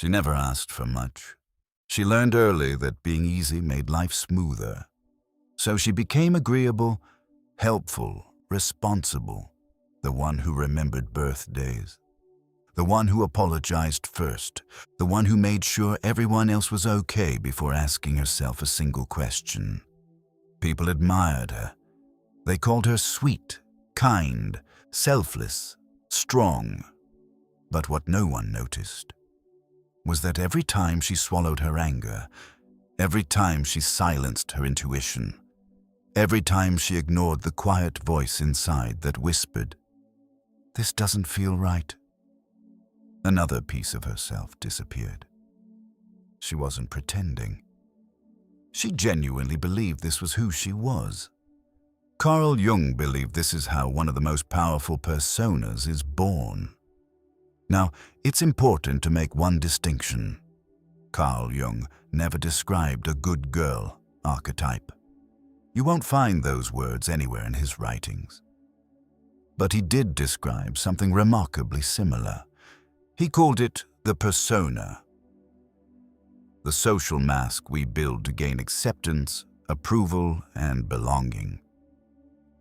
She never asked for much. She learned early that being easy made life smoother. So she became agreeable, helpful, responsible, the one who remembered birthdays, the one who apologized first, the one who made sure everyone else was okay before asking herself a single question. People admired her. They called her sweet, kind, selfless, strong. But what no one noticed was that every time she swallowed her anger, every time she silenced her intuition, every time she ignored the quiet voice inside that whispered, "This doesn't feel right," another piece of herself disappeared. She wasn't pretending. She genuinely believed this was who she was. Carl Jung believed this is how one of the most powerful personas is born. Now, it's important to make one distinction. Carl Jung never described a good girl archetype. You won't find those words anywhere in his writings. But he did describe something remarkably similar. He called it the persona, the social mask we build to gain acceptance, approval, and belonging.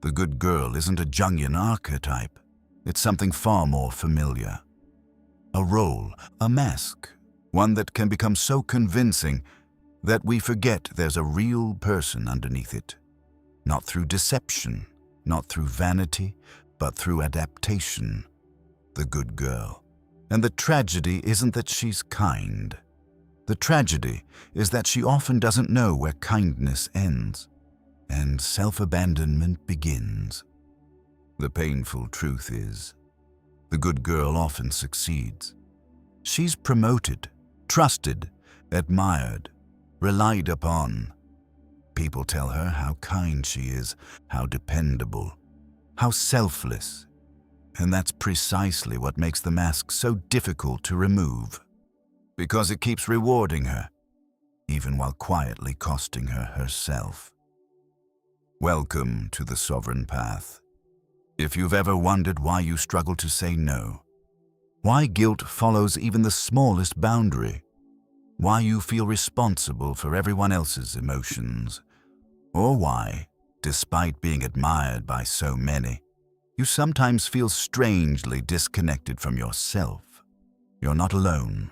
The good girl isn't a Jungian archetype. It's something far more familiar. A role, a mask, one that can become so convincing that we forget there's a real person underneath it. Not through deception, not through vanity, but through adaptation. The good girl. And the tragedy isn't that she's kind. The tragedy is that she often doesn't know where kindness ends and self-abandonment begins. The painful truth is, the good girl often succeeds. She's promoted, trusted, admired, relied upon. People tell her how kind she is, how dependable, how selfless. And that's precisely what makes the mask so difficult to remove. Because it keeps rewarding her, even while quietly costing her herself. Welcome to the sovereign path. If you've ever wondered why you struggle to say no, why guilt follows even the smallest boundary, why you feel responsible for everyone else's emotions, or why, despite being admired by so many, you sometimes feel strangely disconnected from yourself, you're not alone.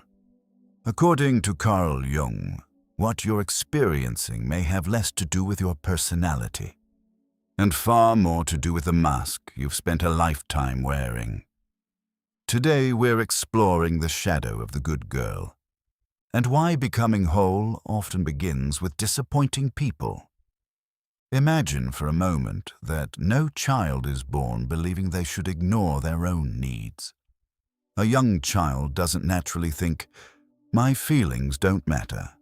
According to Carl Jung, what you're experiencing may have less to do with your personality and far more to do with the mask you've spent a lifetime wearing. Today we're exploring the shadow of the good girl and why becoming whole often begins with disappointing people. Imagine for a moment that no child is born believing they should ignore their own needs. A young child doesn't naturally think, "My feelings don't matter."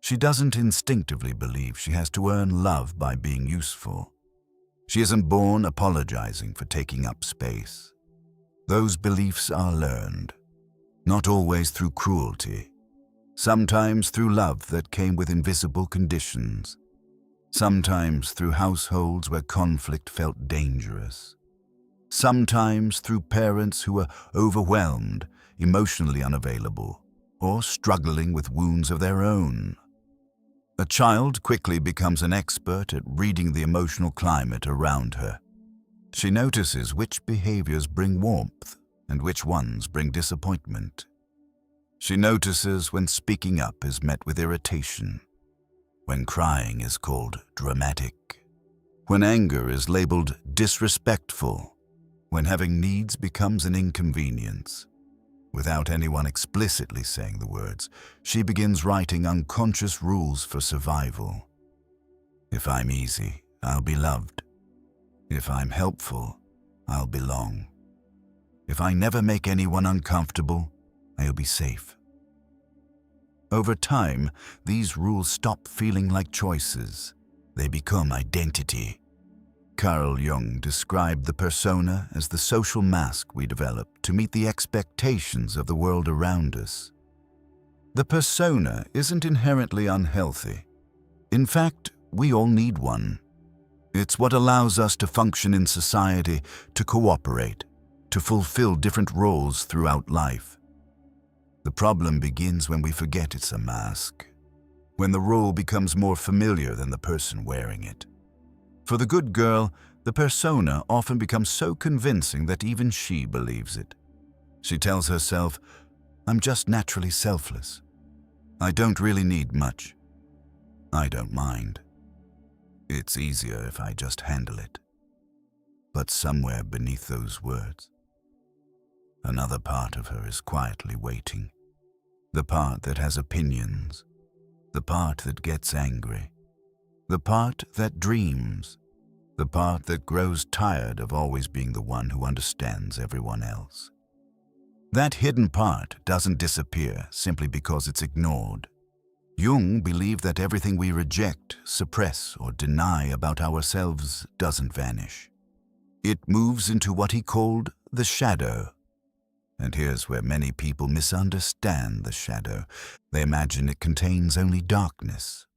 She doesn't instinctively believe she has to earn love by being useful. She isn't born apologizing for taking up space. Those beliefs are learned, not always through cruelty, sometimes through love that came with invisible conditions, sometimes through households where conflict felt dangerous, sometimes through parents who were overwhelmed, emotionally unavailable, or struggling with wounds of their own. A child quickly becomes an expert at reading the emotional climate around her. She notices which behaviors bring warmth and which ones bring disappointment. She notices when speaking up is met with irritation, when crying is called dramatic, when anger is labeled disrespectful, when having needs becomes an inconvenience. Without anyone explicitly saying the words, she begins writing unconscious rules for survival. If I'm easy, I'll be loved. If I'm helpful, I'll belong. If I never make anyone uncomfortable, I'll be safe. Over time, these rules stop feeling like choices. They become identity. Carl Jung described the persona as the social mask we develop to meet the expectations of the world around us. The persona isn't inherently unhealthy. In fact, we all need one. It's what allows us to function in society, to cooperate, to fulfill different roles throughout life. The problem begins when we forget it's a mask, when the role becomes more familiar than the person wearing it. For the good girl, the persona often becomes so convincing that even she believes it. She tells herself, "I'm just naturally selfless. I don't really need much. I don't mind. It's easier if I just handle it." But somewhere beneath those words, another part of her is quietly waiting. The part that has opinions, the part that gets angry, the part that dreams, the part that grows tired of always being the one who understands everyone else. That hidden part doesn't disappear simply because it's ignored. Jung believed that everything we reject, suppress, or deny about ourselves doesn't vanish. It moves into what he called the shadow. And here's where many people misunderstand the shadow. They imagine it contains only darkness,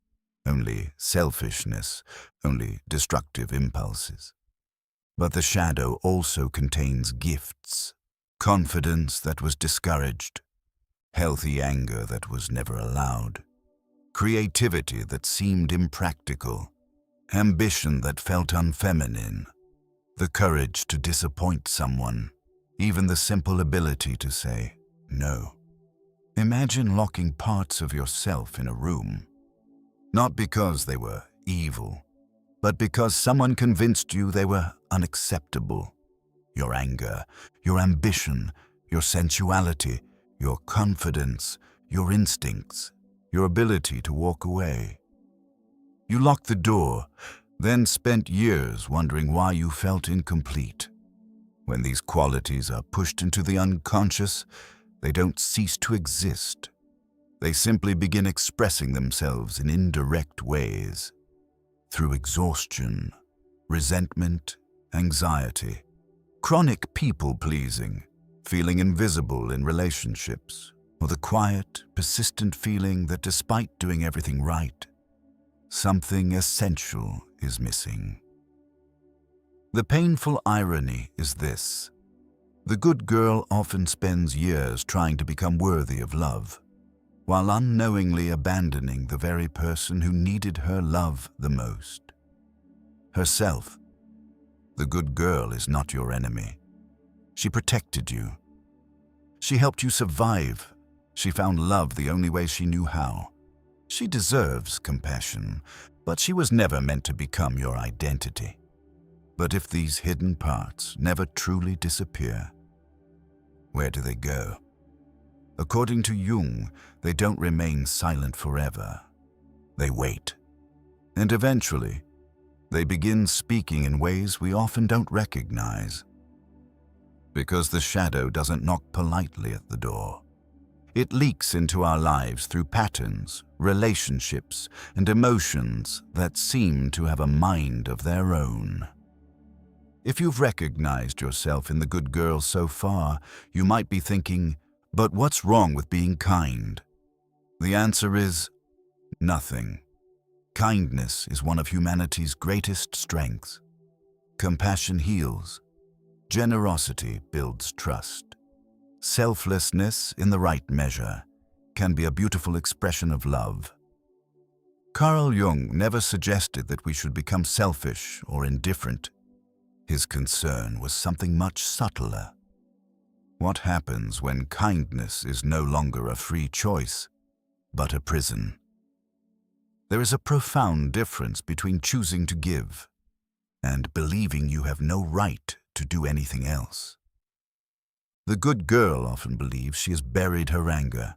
only selfishness, only destructive impulses. But the shadow also contains gifts, confidence that was discouraged, healthy anger that was never allowed, creativity that seemed impractical, ambition that felt unfeminine, the courage to disappoint someone, even the simple ability to say no. Imagine locking parts of yourself in a room, not because they were evil, but because someone convinced you they were unacceptable. Your anger, your ambition, your sensuality, your confidence, your instincts, your ability to walk away. You locked the door, then spent years wondering why you felt incomplete. When these qualities are pushed into the unconscious, they don't cease to exist. They simply begin expressing themselves in indirect ways, through exhaustion, resentment, anxiety, chronic people-pleasing, feeling invisible in relationships, or the quiet, persistent feeling that despite doing everything right, something essential is missing. The painful irony is this: the good girl often spends years trying to become worthy of love, while unknowingly abandoning the very person who needed her love the most. Herself. The good girl is not your enemy. She protected you. She helped you survive. She found love the only way she knew how. She deserves compassion, but she was never meant to become your identity. But if these hidden parts never truly disappear, where do they go? According to Jung, they don't remain silent forever. They wait. And eventually, they begin speaking in ways we often don't recognize. Because the shadow doesn't knock politely at the door. It leaks into our lives through patterns, relationships, and emotions that seem to have a mind of their own. If you've recognized yourself in the good girl so far, you might be thinking, but what's wrong with being kind? The answer is nothing. Kindness is one of humanity's greatest strengths. Compassion heals. Generosity builds trust. Selflessness, in the right measure, can be a beautiful expression of love. Carl Jung never suggested that we should become selfish or indifferent. His concern was something much subtler. What happens when kindness is no longer a free choice, but a prison? There is a profound difference between choosing to give and believing you have no right to do anything else. The good girl often believes she has buried her anger.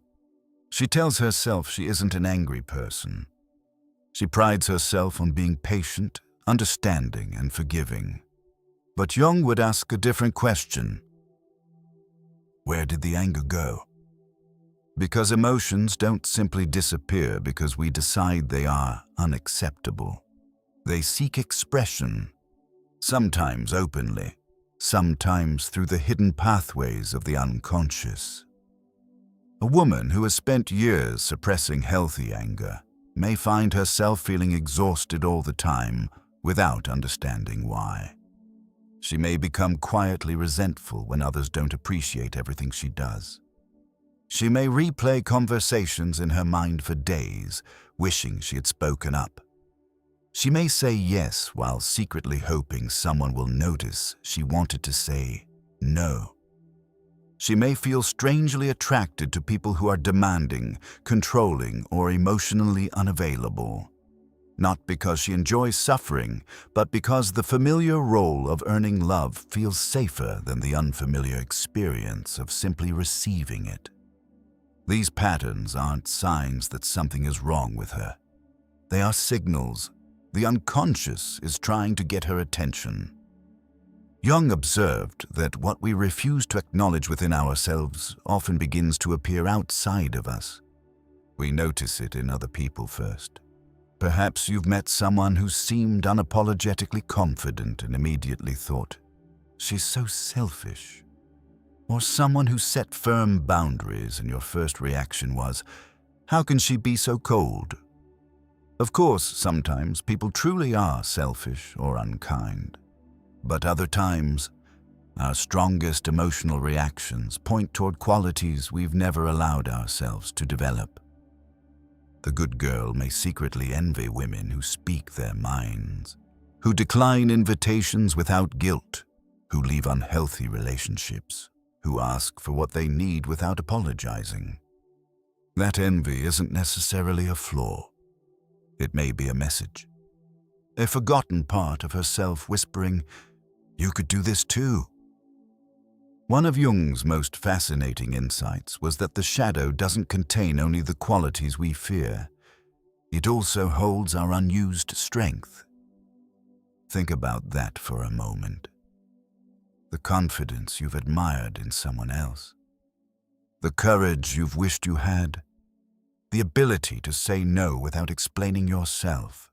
She tells herself she isn't an angry person. She prides herself on being patient, understanding, and forgiving. But Jung would ask a different question. Where did the anger go? Because emotions don't simply disappear because we decide they are unacceptable. They seek expression, sometimes openly, sometimes through the hidden pathways of the unconscious. A woman who has spent years suppressing healthy anger may find herself feeling exhausted all the time without understanding why. She may become quietly resentful when others don't appreciate everything she does. She may replay conversations in her mind for days, wishing she had spoken up. She may say yes while secretly hoping someone will notice she wanted to say no. She may feel strangely attracted to people who are demanding, controlling, or emotionally unavailable. Not because she enjoys suffering, but because the familiar role of earning love feels safer than the unfamiliar experience of simply receiving it. These patterns aren't signs that something is wrong with her. They are signals. The unconscious is trying to get her attention. Jung observed that what we refuse to acknowledge within ourselves often begins to appear outside of us. We notice it in other people first. Perhaps you've met someone who seemed unapologetically confident and immediately thought, "She's so selfish." Or someone who set firm boundaries and your first reaction was, "How can she be so cold?" Of course, sometimes people truly are selfish or unkind. But other times, our strongest emotional reactions point toward qualities we've never allowed ourselves to develop. The good girl may secretly envy women who speak their minds, who decline invitations without guilt, who leave unhealthy relationships, who ask for what they need without apologizing. That envy isn't necessarily a flaw. It may be a message, a forgotten part of herself whispering, "You could do this too." One of Jung's most fascinating insights was that the shadow doesn't contain only the qualities we fear. It also holds our unused strength. Think about that for a moment. The confidence you've admired in someone else. The courage you've wished you had. The ability to say no without explaining yourself.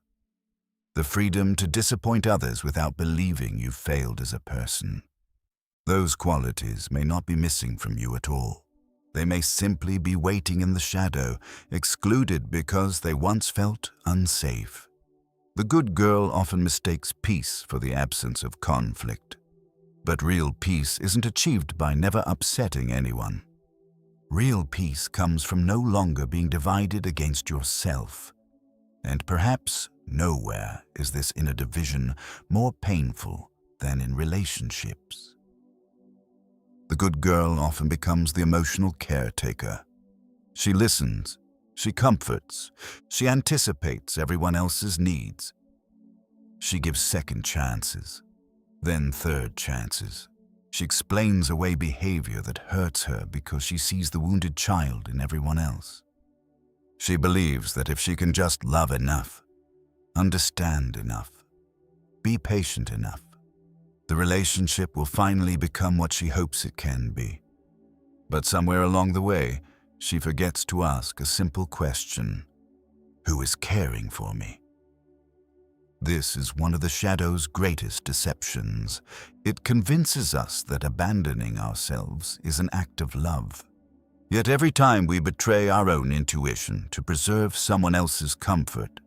The freedom to disappoint others without believing you've failed as a person. Those qualities may not be missing from you at all. They may simply be waiting in the shadow, excluded because they once felt unsafe. The good girl often mistakes peace for the absence of conflict. But real peace isn't achieved by never upsetting anyone. Real peace comes from no longer being divided against yourself. And perhaps nowhere is this inner division more painful than in relationships. The good girl often becomes the emotional caretaker. She listens, she comforts, she anticipates everyone else's needs. She gives second chances, then third chances. She explains away behavior that hurts her because she sees the wounded child in everyone else. She believes that if she can just love enough, understand enough, be patient enough, the relationship will finally become what she hopes it can be. But somewhere along the way, she forgets to ask a simple question: who is caring for me? This is one of the shadow's greatest deceptions. It convinces us that abandoning ourselves is an act of love. Yet every time we betray our own intuition to preserve someone else's comfort,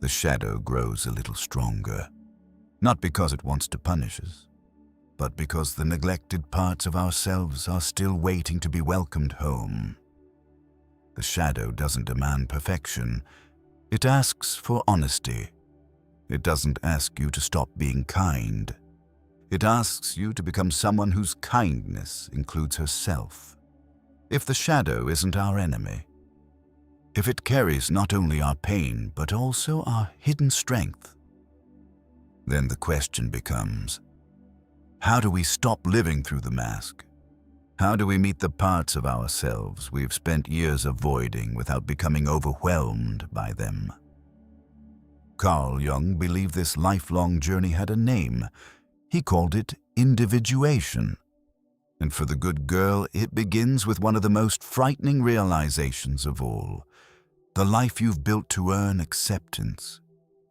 the shadow grows a little stronger. Not because it wants to punish us, but because the neglected parts of ourselves are still waiting to be welcomed home. The shadow doesn't demand perfection. It asks for honesty. It doesn't ask you to stop being kind. It asks you to become someone whose kindness includes herself. If the shadow isn't our enemy, if it carries not only our pain but also our hidden strength, then the question becomes, how do we stop living through the mask? How do we meet the parts of ourselves we've spent years avoiding without becoming overwhelmed by them? Carl Jung believed this lifelong journey had a name. He called it individuation. And for the good girl, it begins with one of the most frightening realizations of all. The life you've built to earn acceptance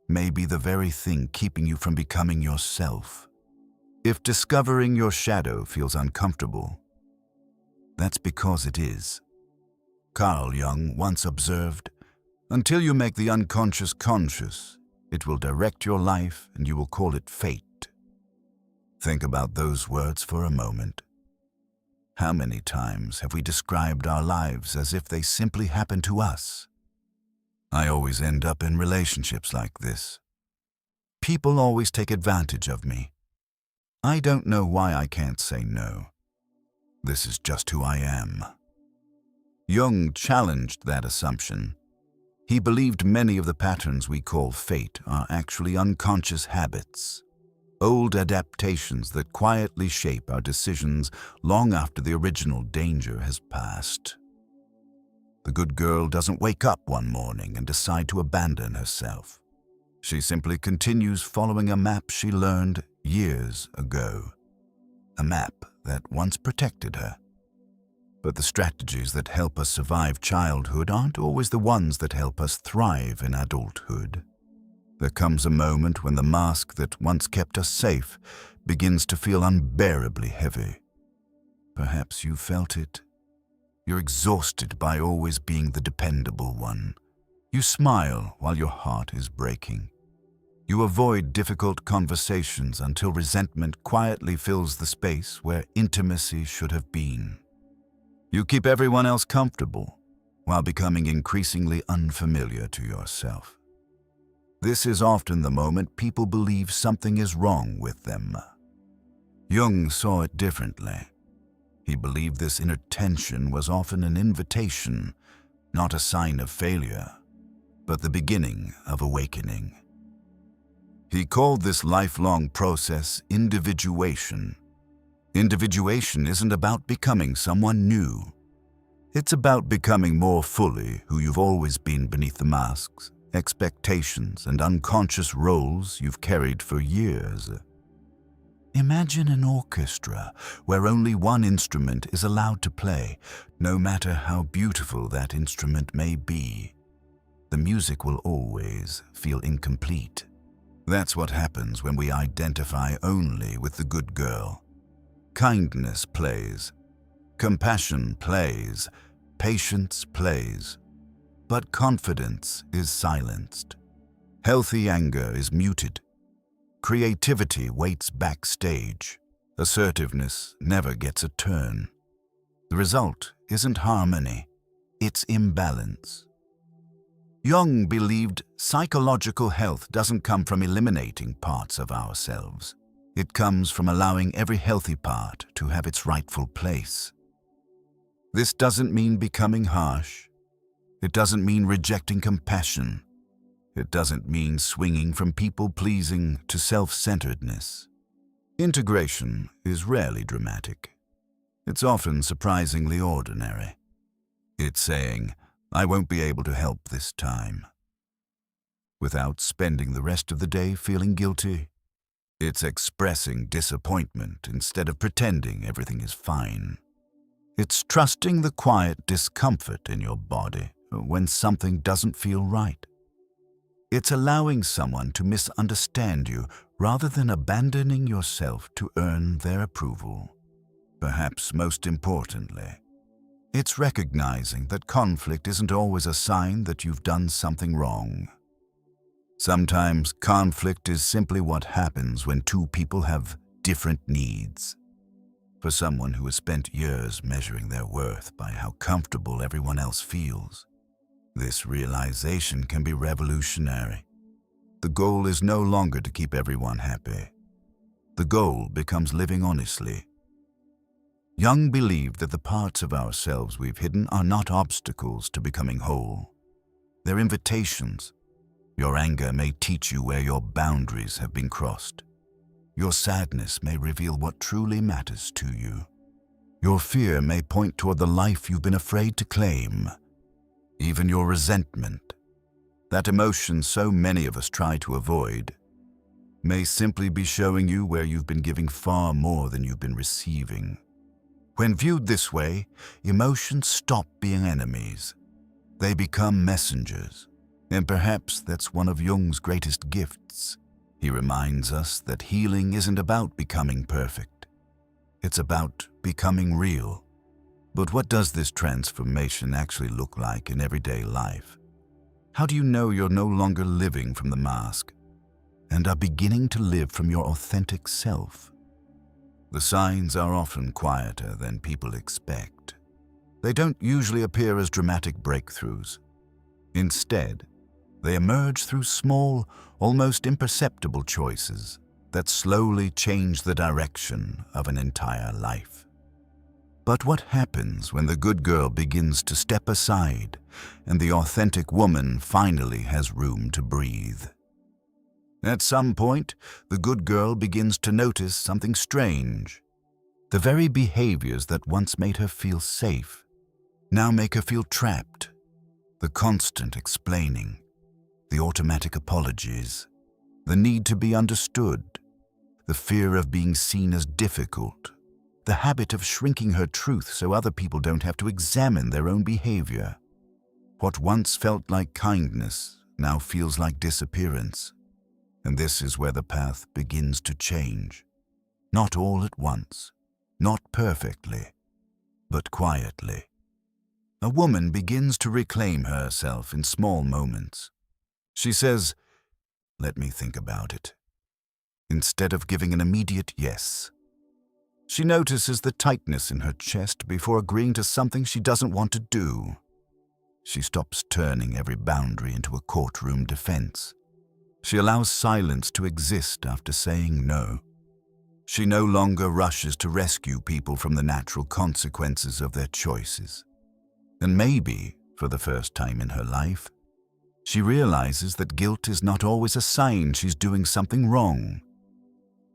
may be the very thing keeping you from becoming yourself. If discovering your shadow feels uncomfortable, that's because it is. Carl Jung once observed, "Until you make the unconscious conscious, it will direct your life and you will call it fate." Think about those words for a moment. How many times have we described our lives as if they simply happened to us? I always end up in relationships like this. People always take advantage of me. I don't know why I can't say no. This is just who I am. Jung challenged that assumption. He believed many of the patterns we call fate are actually unconscious habits, old adaptations that quietly shape our decisions long after the original danger has passed. The good girl doesn't wake up one morning and decide to abandon herself. She simply continues following a map she learned years ago, a map that once protected her. But the strategies that help us survive childhood aren't always the ones that help us thrive in adulthood. There comes a moment when the mask that once kept us safe begins to feel unbearably heavy. Perhaps you felt it. You're exhausted by always being the dependable one. You smile while your heart is breaking. You avoid difficult conversations until resentment quietly fills the space where intimacy should have been. You keep everyone else comfortable while becoming increasingly unfamiliar to yourself. This is often the moment people believe something is wrong with them. Jung saw it differently. He believed this inner tension was often an invitation, not a sign of failure, but the beginning of awakening. He called this lifelong process individuation. Individuation isn't about becoming someone new. It's about becoming more fully who you've always been beneath the masks, expectations, and unconscious roles you've carried for years. Imagine an orchestra where only one instrument is allowed to play, no matter how beautiful that instrument may be. The music will always feel incomplete. That's what happens when we identify only with the good girl. Kindness plays, compassion plays, patience plays, but confidence is silenced. Healthy anger is muted. Creativity waits backstage. Assertiveness never gets a turn. The result isn't harmony, it's imbalance. Jung believed psychological health doesn't come from eliminating parts of ourselves. It comes from allowing every healthy part to have its rightful place. This doesn't mean becoming harsh. It doesn't mean rejecting compassion. It doesn't mean swinging from people-pleasing to self-centeredness. Integration is rarely dramatic. It's often surprisingly ordinary. It's saying, I won't be able to help this time, without spending the rest of the day feeling guilty. It's expressing disappointment instead of pretending everything is fine. It's trusting the quiet discomfort in your body when something doesn't feel right. It's allowing someone to misunderstand you rather than abandoning yourself to earn their approval. Perhaps most importantly, it's recognizing that conflict isn't always a sign that you've done something wrong. Sometimes conflict is simply what happens when two people have different needs. For someone who has spent years measuring their worth by how comfortable everyone else feels, this realization can be revolutionary. The goal is no longer to keep everyone happy. The goal becomes living honestly. Jung believed that the parts of ourselves we've hidden are not obstacles to becoming whole. They're invitations. Your anger may teach you where your boundaries have been crossed. Your sadness may reveal what truly matters to you. Your fear may point toward the life you've been afraid to claim. Even your resentment, that emotion so many of us try to avoid, may simply be showing you where you've been giving far more than you've been receiving. When viewed this way, emotions stop being enemies. They become messengers. And perhaps that's one of Jung's greatest gifts. He reminds us that healing isn't about becoming perfect. It's about becoming real. But what does this transformation actually look like in everyday life? How do you know you're no longer living from the mask and are beginning to live from your authentic self? The signs are often quieter than people expect. They don't usually appear as dramatic breakthroughs. Instead, they emerge through small, almost imperceptible choices that slowly change the direction of an entire life. But what happens when the good girl begins to step aside and the authentic woman finally has room to breathe? At some point, the good girl begins to notice something strange. The very behaviors that once made her feel safe now make her feel trapped. The constant explaining, the automatic apologies, the need to be understood, the fear of being seen as difficult, the habit of shrinking her truth so other people don't have to examine their own behavior. What once felt like kindness now feels like disappearance. And this is where the path begins to change. Not all at once, not perfectly, but quietly. A woman begins to reclaim herself in small moments. She says, "Let me think about it," instead of giving an immediate yes. She notices the tightness in her chest before agreeing to something she doesn't want to do. She stops turning every boundary into a courtroom defense. She allows silence to exist after saying no. She no longer rushes to rescue people from the natural consequences of their choices. And maybe, for the first time in her life, she realizes that guilt is not always a sign she's doing something wrong.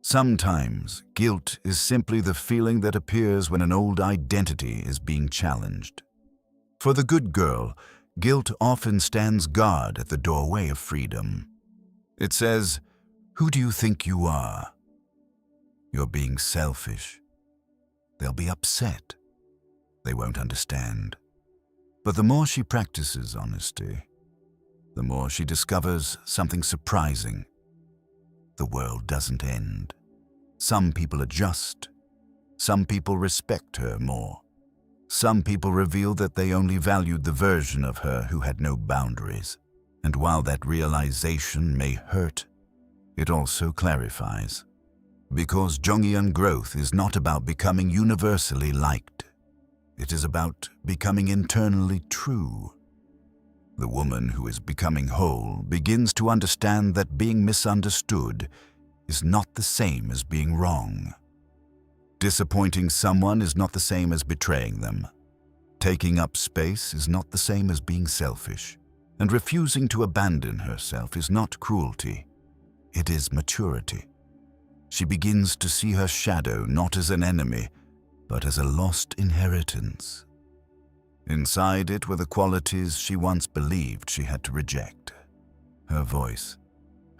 Sometimes, guilt is simply the feeling that appears when an old identity is being challenged. For the good girl, guilt often stands guard at the doorway of freedom. It says, "Who do you think you are? You're being selfish." They'll be upset. They won't understand. But the more she practices honesty, the more she discovers something surprising. The world doesn't end. Some people adjust. Some people respect her more. Some people reveal that they only valued the version of her who had no boundaries. And while that realization may hurt, it also clarifies. Because Jungian growth is not about becoming universally liked. It is about becoming internally true. The woman who is becoming whole begins to understand that being misunderstood is not the same as being wrong. Disappointing someone is not the same as betraying them. Taking up space is not the same as being selfish. And refusing to abandon herself is not cruelty. It is maturity. She begins to see her shadow not as an enemy, but as a lost inheritance. Inside it were the qualities she once believed she had to reject. Her voice,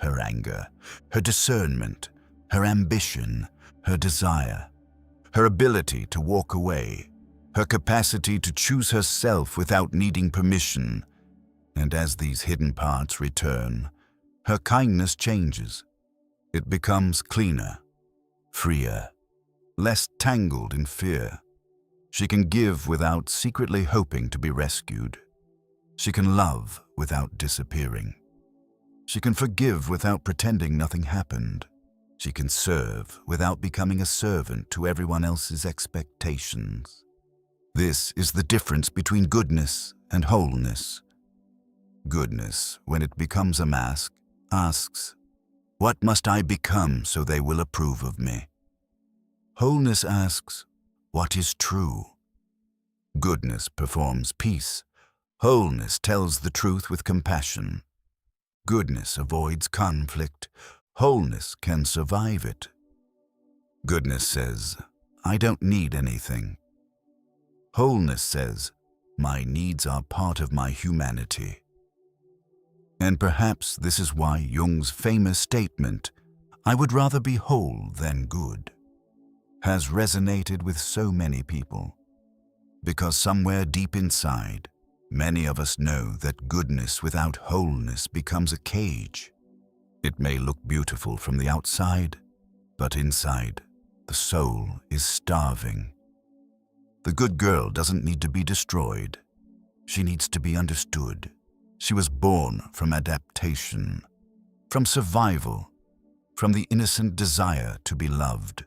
her anger, her discernment, her ambition, her desire, her ability to walk away, her capacity to choose herself without needing permission. And as these hidden parts return, her kindness changes. It becomes cleaner, freer, less tangled in fear. She can give without secretly hoping to be rescued. She can love without disappearing. She can forgive without pretending nothing happened. She can serve without becoming a servant to everyone else's expectations. This is the difference between goodness and wholeness. Goodness, when it becomes a mask, asks, "What must I become so they will approve of me?" Wholeness asks, "What is true?" Goodness performs peace. Wholeness tells the truth with compassion. Goodness avoids conflict. Wholeness can survive it. Goodness says, "I don't need anything." Wholeness says, "My needs are part of my humanity." And perhaps this is why Jung's famous statement, "I would rather be whole than good," has resonated with so many people. Because somewhere deep inside, many of us know that goodness without wholeness becomes a cage. It may look beautiful from the outside, but inside, the soul is starving. The good girl doesn't need to be destroyed. She needs to be understood. She was born from adaptation, from survival, from the innocent desire to be loved.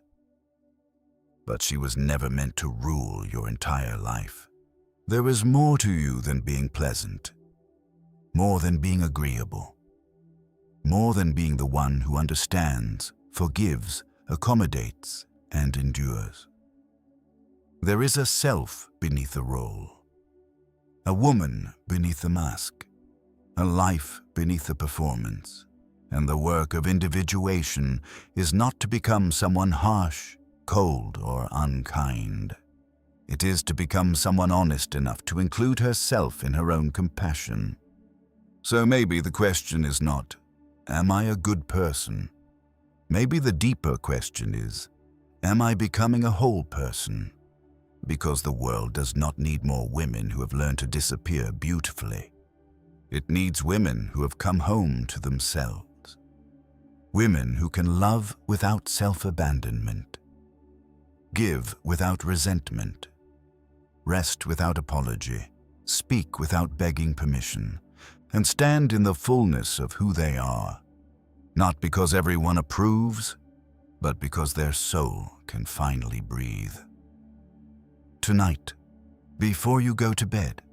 but she was never meant to rule your entire life. There is more to you than being pleasant, more than being agreeable, more than being the one who understands, forgives, accommodates, and endures. There is a self beneath the role, a woman beneath the mask, a life beneath the performance, and the work of individuation is not to become someone harsh, cold, or unkind. It is to become someone honest enough to include herself in her own compassion. So maybe the question is not, am I a good person? Maybe the deeper question is, am I becoming a whole person? Because the world does not need more women who have learned to disappear beautifully. It needs women who have come home to themselves. Women who can love without self-abandonment, give without resentment, rest without apology, speak without begging permission, and stand in the fullness of who they are, not because everyone approves, but because their soul can finally breathe. Tonight, before you go to bed,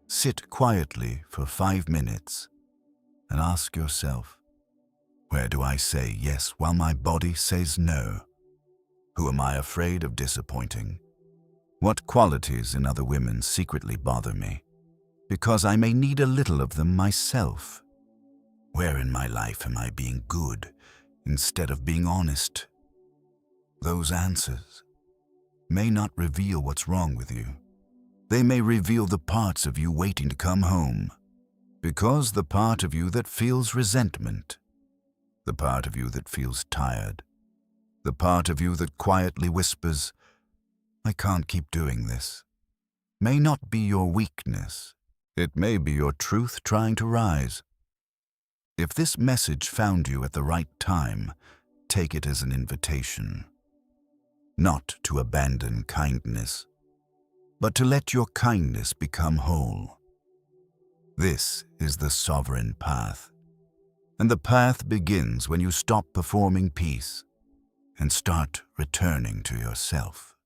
sit quietly for 5 minutes and ask yourself, where do I say yes while my body says no? Who am I afraid of disappointing? What qualities in other women secretly bother me? Because I may need a little of them myself. Where in my life am I being good instead of being honest? Those answers may not reveal what's wrong with you. They may reveal the parts of you waiting to come home. Because the part of you that feels resentment, the part of you that feels tired, the part of you that quietly whispers, I can't keep doing this, may not be your weakness. It may be your truth trying to rise. If this message found you at the right time, take it as an invitation. Not to abandon kindness, but to let your kindness become whole. This is the sovereign path, and the path begins when you stop performing peace and start returning to yourself.